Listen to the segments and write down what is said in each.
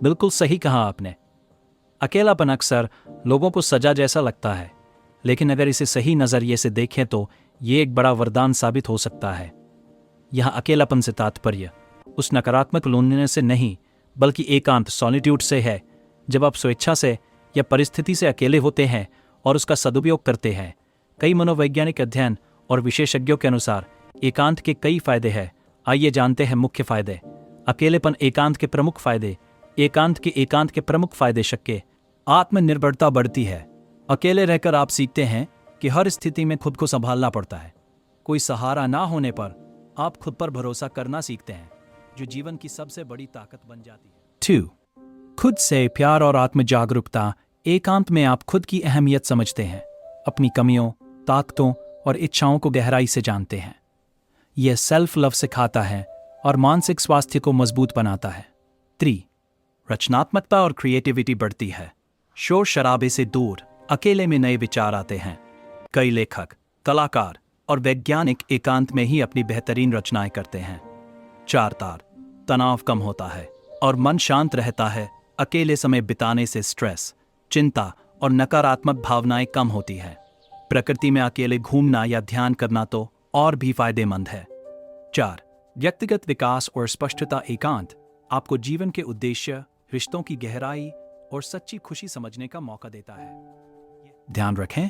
बिल्कुल सही कहा आपने। अकेलापन अक्सर लोगों को सजा जैसा लगता है, लेकिन अगर इसे सही नज़रिए से देखें तो ये एक बड़ा वरदान साबित हो सकता है। यहाँ अकेलापन से तात्पर्य उस नकारात्मक लोनलीनेस से नहीं, बल्कि एकांत सॉलिट्यूड से है। जब आप स्वेच्छा से या परिस्थिति से अकेले होते हैं और उसका सदुपयोग करते हैं। कई मनोवैज्ञानिक अध्ययन और विशेषज्ञों के अनुसार एकांत के कई फायदे हैं। आइए जानते हैं मुख्य फायदे। अकेलेपन एकांत के प्रमुख फायदे। एकांत के प्रमुख फायदे शक्य आत्मनिर्भरता बढ़ती है। अकेले रहकर आप सीखते हैं कि हर स्थिति में खुद को संभालना पड़ता है। कोई सहारा ना होने पर आप खुद पर भरोसा करना सीखते हैं, जो जीवन की सबसे बड़ी ताकत बन जाती है। 2. खुद से प्यार और आत्म जागरूकता। एकांत में आप खुद की अहमियत समझते हैं, अपनी कमियों, ताकतों और इच्छाओं को गहराई से जानते हैं। यह सेल्फ लव सिखाता है और मानसिक स्वास्थ्य को मजबूत बनाता है। 3. रचनात्मकता और क्रिएटिविटी बढ़ती है। शोर शराबे से दूर अकेले में नए विचार आते हैं। कई लेखक, कलाकार और वैज्ञानिक एकांत में ही अपनी बेहतरीन रचनाएं करते हैं। 4. तनाव कम होता है और मन शांत रहता है। अकेले समय बिताने से स्ट्रेस, चिंता और नकारात्मक भावनाएं कम होती है। प्रकृति में अकेले घूमना या ध्यान करना तो और भी फायदेमंद है। 4. व्यक्तिगत विकास और स्पष्टता। एकांत आपको जीवन के उद्देश्य, रिश्तों की गहराई और सच्ची खुशी समझने का मौका देता है। ध्यान रखें,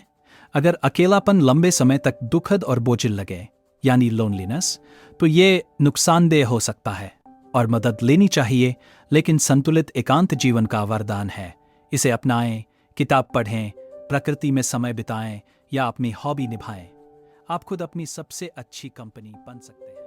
अगर अकेलापन लंबे समय तक दुखद और बोझिल लगे, यानी लोनलीनेस, तो ये नुकसानदेह हो सकता है और मदद लेनी चाहिए। लेकिन संतुलित एकांत जीवन का वरदान है। इसे अपनाएं, किताब पढ़ें, प्रकृति में समय बिताएं या अपनी हॉबी निभाएं। आप खुद अपनी सबसे अच्छी कंपनी बन सकते हैं।